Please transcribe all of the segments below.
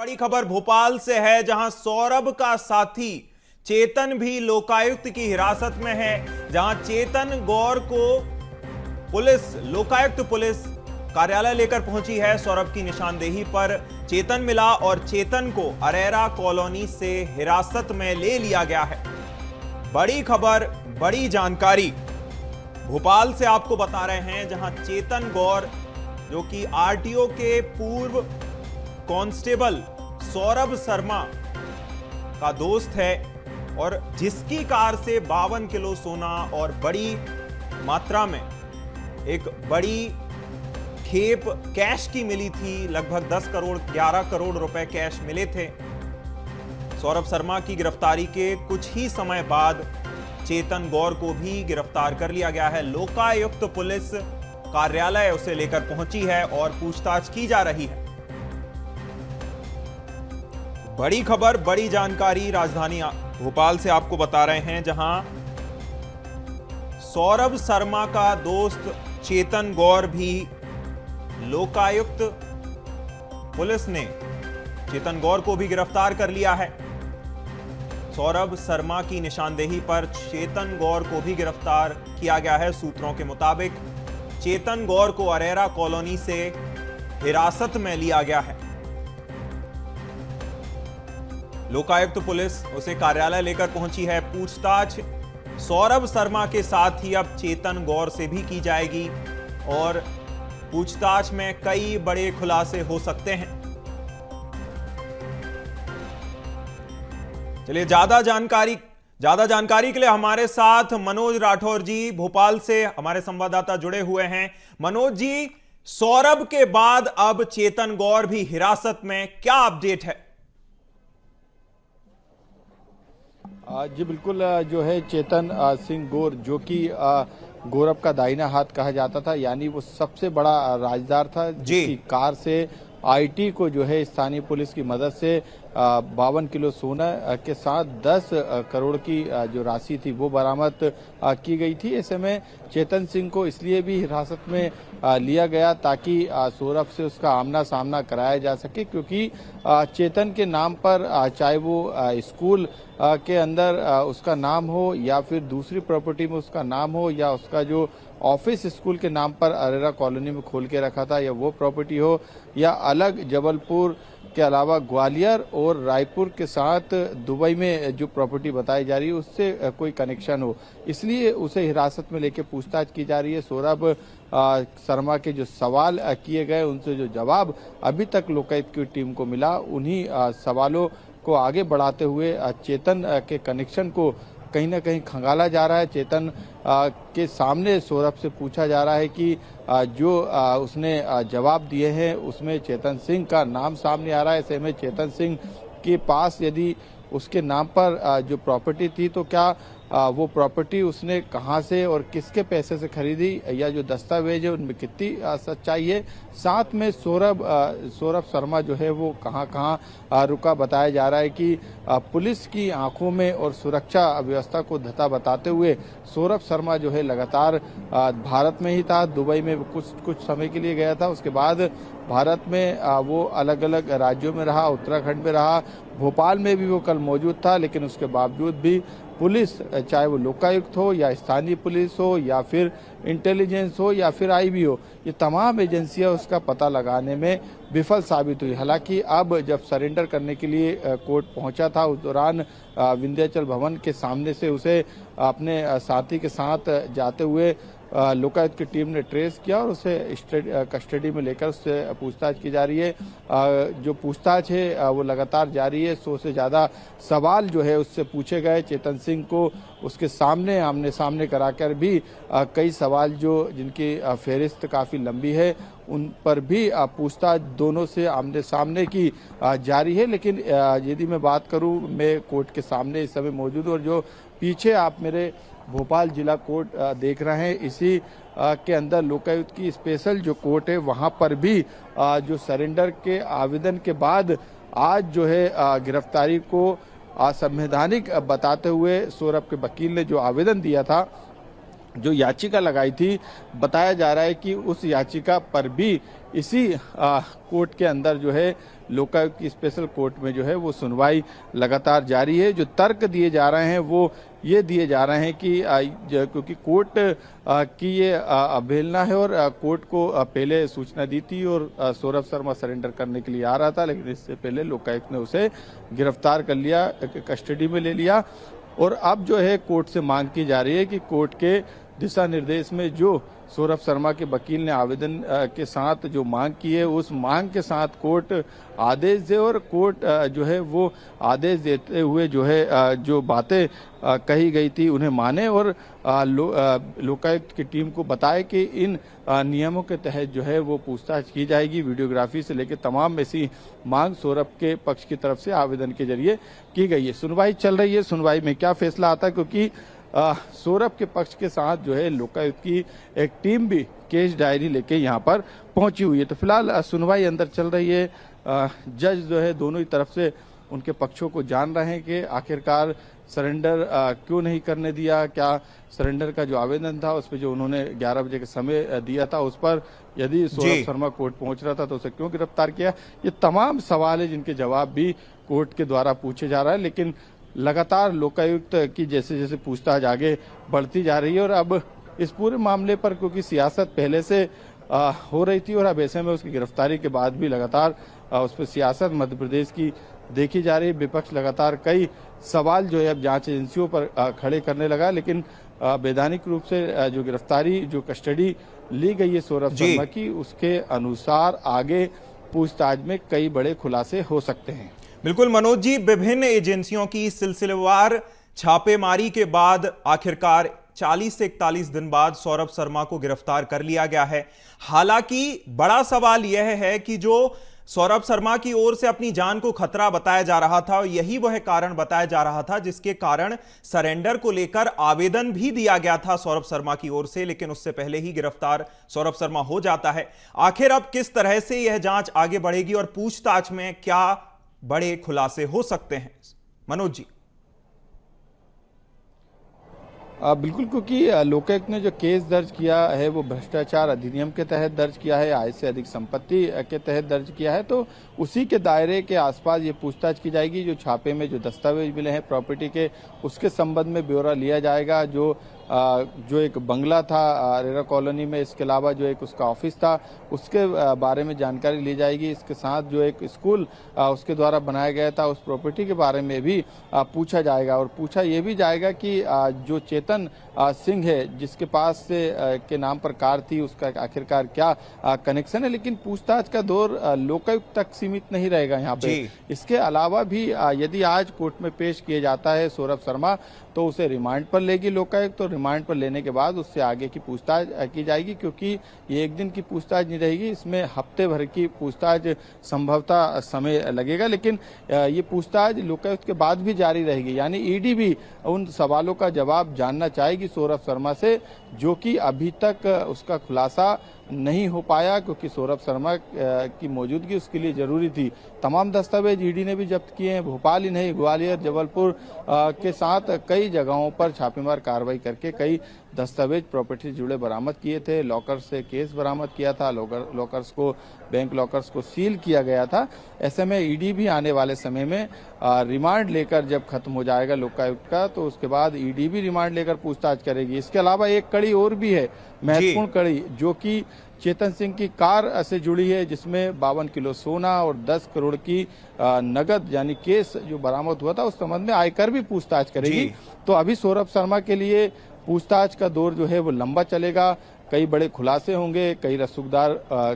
बड़ी खबर भोपाल से है, जहां सौरभ का साथी चेतन भी लोकायुक्त की हिरासत में है। जहां चेतन गौर को लोकायुक्त पुलिस कार्यालय लेकर पहुंची है। सौरभ की निशानदेही पर चेतन मिला और चेतन को अरेरा कॉलोनी से हिरासत में ले लिया गया है। बड़ी खबर, बड़ी जानकारी भोपाल से आपको बता रहे हैं, जहां चेतन गौर जो कि आरटीओ के पूर्व कांस्टेबल सौरभ शर्मा का दोस्त है और जिसकी कार से 52 किलो सोना और बड़ी मात्रा में एक बड़ी खेप कैश की मिली थी। लगभग 11 करोड़ रुपए कैश मिले थे। सौरभ शर्मा की गिरफ्तारी के कुछ ही समय बाद चेतन गौर को भी गिरफ्तार कर लिया गया है। लोकायुक्त पुलिस कार्यालय उसे लेकर पहुंची है और पूछताछ की जा रही है। बड़ी खबर, बड़ी जानकारी राजधानी भोपाल से आपको बता रहे हैं, जहां सौरभ शर्मा का दोस्त चेतन गौर भी लोकायुक्त पुलिस ने चेतन गौर को भी गिरफ्तार कर लिया है। सौरभ शर्मा की निशानदेही पर चेतन गौर को भी गिरफ्तार किया गया है। सूत्रों के मुताबिक चेतन गौर को अरेरा कॉलोनी से हिरासत में लिया गया है। लोकायुक्त पुलिस उसे कार्यालय लेकर पहुंची है। पूछताछ सौरभ शर्मा के साथ ही अब चेतन गौर से भी की जाएगी और पूछताछ में कई बड़े खुलासे हो सकते हैं। चलिए, ज्यादा जानकारी के लिए हमारे साथ मनोज राठौर जी भोपाल से हमारे संवाददाता जुड़े हुए हैं। मनोज जी, सौरभ के बाद अब चेतन गौर भी हिरासत में, क्या अपडेट है? जी बिल्कुल, जो है चेतन सिंह गौर, जो कि गौरव का दाहिना हाथ कहा जाता था, यानी वो सबसे बड़ा राजदार था, जिसकी कार से आईटी को जो है स्थानीय पुलिस की मदद से 52 किलो सोना के साथ 10 करोड़ की जो राशि थी वो बरामद की गई थी। ऐसे में चेतन सिंह को इसलिए भी हिरासत में लिया गया ताकि सौरभ से उसका आमना सामना कराया जा सके, क्योंकि चेतन के नाम पर चाहे वो स्कूल के अंदर उसका नाम हो या फिर दूसरी प्रॉपर्टी में उसका नाम हो या उसका जो ऑफिस स्कूल के नाम पर अरेरा कॉलोनी में खोल के रखा था या वो प्रॉपर्टी हो, या अलग जबलपुर के अलावा ग्वालियर और रायपुर के साथ दुबई में जो प्रॉपर्टी बताई जा रही है उससे कोई कनेक्शन हो, इसलिए उसे हिरासत में लेकर पूछताछ की जा रही है। सौरभ शर्मा के जो सवाल किए गए, उनसे जो जवाब अभी तक लोकायुक्त की टीम को मिला, उन्हीं सवालों को आगे बढ़ाते हुए चेतन के कनेक्शन को कहीं ना कहीं खंगाला जा रहा है। चेतन के सामने सौरभ से पूछा जा रहा है कि जो उसने जवाब दिए हैं उसमें चेतन सिंह का नाम सामने आ रहा है। ऐसे में चेतन सिंह के पास यदि उसके नाम पर जो प्रॉपर्टी थी तो क्या वो प्रॉपर्टी उसने कहां से और किसके पैसे से खरीदी, या जो दस्तावेज है उनमें कितनी सच्चाई है। साथ में सौरभ शर्मा जो है वो कहां रुका। बताया जा रहा है कि पुलिस की आंखों में और सुरक्षा व्यवस्था को धता बताते हुए सौरभ शर्मा जो है लगातार भारत में ही था। दुबई में कुछ समय के लिए गया था, उसके बाद भारत में वो अलग अलग राज्यों में रहा, उत्तराखंड में रहा, भोपाल में भी वो कल मौजूद था, लेकिन उसके बावजूद भी पुलिस, चाहे वो लोकायुक्त हो या स्थानीय पुलिस हो या फिर इंटेलिजेंस हो या फिर आईबी हो, ये तमाम एजेंसियां उसका पता लगाने में विफल साबित हुई। हालांकि अब जब सरेंडर करने के लिए कोर्ट पहुंचा था, उस दौरान विंध्याचल भवन के सामने से उसे अपने साथी के साथ जाते हुए लोकायुक्त की टीम ने ट्रेस किया और उसे कस्टडी में लेकर उससे पूछताछ की जा रही है। जो पूछताछ है वो लगातार जारी है। 100 से ज़्यादा सवाल जो है उससे पूछे गए। चेतन सिंह को उसके सामने आमने सामने कराकर भी कई सवाल जिनकी फहरिस्त काफ़ी लंबी है, उन पर भी पूछताछ दोनों से आमने सामने की जारी है। लेकिन यदि मैं बात करूं, मैं कोर्ट के सामने इस समय मौजूद हूं और जो पीछे आप मेरे भोपाल जिला कोर्ट देख रहे हैं, इसी के अंदर लोकायुक्त की स्पेशल जो कोर्ट है वहां पर भी जो सरेंडर के आवेदन के बाद आज जो है गिरफ्तारी को असंवैधानिक बताते हुए सौरभ के वकील ने जो आवेदन दिया था जो याचिका लगाई थी, बताया जा रहा है कि उस याचिका पर भी इसी कोर्ट के अंदर जो है लोकायुक्त की स्पेशल कोर्ट में जो है वो सुनवाई लगातार जारी है। जो तर्क दिए जा रहे हैं वो ये दिए जा रहे हैं कि क्योंकि कोर्ट की ये अवहेलना है और कोर्ट को पहले सूचना दी थी और सौरभ शर्मा सरेंडर करने के लिए आ रहा था, लेकिन इससे पहले लोकायुक्त ने उसे गिरफ्तार कर लिया, कस्टडी में ले लिया। और अब जो है कोर्ट से मांग की जा रही है कि कोर्ट के दिशा निर्देश में जो सौरभ शर्मा के वकील ने आवेदन के साथ जो मांग की है, उस मांग के साथ कोर्ट आदेश दे और कोर्ट जो है वो आदेश देते हुए जो है जो बातें कही गई थी उन्हें माने और लोकायुक्त की टीम को बताए कि इन नियमों के तहत जो है वो पूछताछ की जाएगी। वीडियोग्राफी से लेकर तमाम ऐसी मांग सौरभ के पक्ष की तरफ से आवेदन के जरिए की गई है। सुनवाई चल रही है, सुनवाई में क्या फैसला आता है, क्योंकि सौरभ के पक्ष के साथ जो है लोकायुक्त की एक टीम भी केस डायरी लेके यहाँ पर पहुंची हुई है। तो फिलहाल सुनवाई अंदर चल रही है। जज जो है दोनों ही तरफ से उनके पक्षों को जान रहे हैं कि आखिरकार सरेंडर क्यों नहीं करने दिया, क्या सरेंडर का जो आवेदन था उस पर जो उन्होंने 11 बजे के समय दिया था उस पर यदि सौरभ शर्मा कोर्ट पहुंच रहा था तो उसे क्यों गिरफ्तार किया। ये तमाम सवाल है जिनके जवाब भी कोर्ट के द्वारा पूछे जा रहा है। लेकिन लगातार लोकायुक्त की जैसे जैसे पूछताछ आगे बढ़ती जा रही है और अब इस पूरे मामले पर क्योंकि सियासत पहले से हो रही थी और अब ऐसे में उसकी गिरफ्तारी के बाद भी लगातार उस पर सियासत मध्य प्रदेश की देखी जा रही है। विपक्ष लगातार कई सवाल जो है अब जांच एजेंसियों पर खड़े करने लगा, लेकिन वैधानिक रूप से जो गिरफ्तारी जो कस्टडी ली गई है सौरभ शर्मा की, उसके अनुसार आगे पूछताछ में कई बड़े खुलासे हो सकते हैं। बिल्कुल मनोज जी, विभिन्न एजेंसियों की सिलसिलेवार छापेमारी के बाद आखिरकार 40 से 41 दिन बाद सौरभ शर्मा को गिरफ्तार कर लिया गया है। हालांकि बड़ा सवाल यह है कि जो सौरभ शर्मा की ओर से अपनी जान को खतरा बताया जा रहा था, यही वह कारण बताया जा रहा था जिसके कारण सरेंडर को लेकर आवेदन भी दिया गया था सौरभ शर्मा की ओर से, लेकिन उससे पहले ही गिरफ्तार सौरभ शर्मा हो जाता है। आखिर अब किस तरह से यह जांच आगे बढ़ेगी और पूछताछ में क्या बड़े खुलासे हो सकते हैं, मनोज जी? बिल्कुल, क्योंकि लोकायुक्त ने जो केस दर्ज किया है वो भ्रष्टाचार अधिनियम के तहत दर्ज किया है, आय से अधिक संपत्ति के तहत दर्ज किया है, तो उसी के दायरे के आसपास ये पूछताछ की जाएगी। जो छापे में जो दस्तावेज मिले हैं प्रॉपर्टी के, उसके संबंध में ब्यौरा लिया जाएगा। जो एक बंगला था रेरा कॉलोनी में, इसके अलावा जो एक उसका ऑफिस था उसके बारे में जानकारी ली जाएगी। इसके साथ जो एक स्कूल उसके द्वारा बनाया गया था उस प्रॉपर्टी के बारे में भी पूछा जाएगा और पूछा ये भी जाएगा कि जो चेतन सिंह है जिसके पास से के नाम पर कार थी उसका आखिरकार क्या कनेक्शन है। लेकिन पूछताछ का दौर लोकायुक्त तक सीमित नहीं रहेगा यहाँ पे। इसके अलावा भी यदि आज कोर्ट में पेश किया जाता है सौरभ शर्मा तो उसे रिमांड पर लेगी लोकायुक्त और रिमांड पर लेने के बाद उससे आगे की पूछताछ की जाएगी, क्योंकि ये एक दिन की पूछताछ नहीं रहेगी, इसमें हफ्ते भर की पूछताछ संभवतः समय लगेगा। लेकिन ये पूछताछ लोकायुक्त के बाद भी जारी रहेगी, यानी ईडी भी उन सवालों का जवाब जानना चाहेगी सौरभ शर्मा से, जो कि अभी तक उसका खुलासा नहीं हो पाया, क्योंकि सौरभ शर्मा की मौजूदगी उसके लिए जरूरी थी। तमाम दस्तावेज ईडी ने भी जब्त किए हैं, भोपाल ही नहीं ग्वालियर जबलपुर के साथ कई जगहों पर छापेमार कार्रवाई करके कई दस्तावेज प्रॉपर्टी से जुड़े बरामद किए थे। लॉकर से केस बरामद किया था, लॉकर्स को बैंक लॉकर्स को सील किया गया था। ऐसे में ईडी भी आने वाले समय में रिमांड लेकर जब खत्म हो जाएगा लोकायुक्त का तो उसके बाद ईडी भी रिमांड लेकर पूछताछ करेगी। इसके अलावा एक कड़ी और भी है, महत्वपूर्ण कड़ी, जो कि चेतन सिंह की कार से जुड़ी है, जिसमें 52 किलो सोना और 10 करोड़ की नगद यानी केस जो बरामद हुआ था उस संबंध में आयकर भी पूछताछ करेगी। तो अभी सौरभ शर्मा के लिए पूछताछ का दौर जो है वो लंबा चलेगा। कई बड़े खुलासे होंगे, कई रसूखदार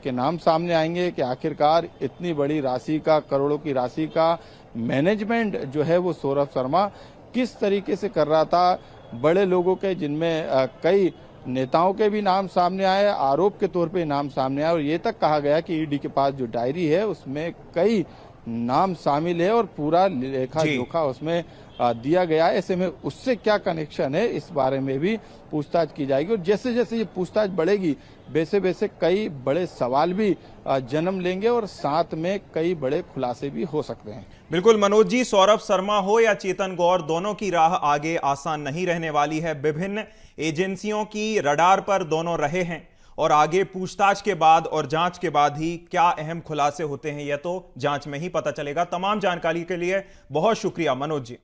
के नाम सामने आएंगे कि आखिरकार इतनी बड़ी राशि का, करोड़ों की राशि का मैनेजमेंट जो है वो सौरभ शर्मा किस तरीके से कर रहा था। बड़े लोगों के, जिनमें कई नेताओं के भी नाम सामने आए, आरोप के तौर पे नाम सामने आए और ये तक कहा गया कि ईडी के पास जो डायरी है उसमें कई नाम शामिल है और पूरा लेखा जोखा उसमें दिया गया है। ऐसे में उससे क्या कनेक्शन है, इस बारे में भी पूछताछ की जाएगी। और जैसे जैसे ये पूछताछ बढ़ेगी, वैसे वैसे कई बड़े सवाल भी जन्म लेंगे और साथ में कई बड़े खुलासे भी हो सकते हैं। बिल्कुल मनोज जी, सौरभ शर्मा हो या चेतन गौर, दोनों की राह आगे आसान नहीं रहने वाली है। विभिन्न एजेंसियों की रडार पर दोनों रहे हैं और आगे पूछताछ के बाद और जांच के बाद ही क्या अहम खुलासे होते हैं, यह तो जांच में ही पता चलेगा। तमाम जानकारी के लिए बहुत शुक्रिया मनोज जी।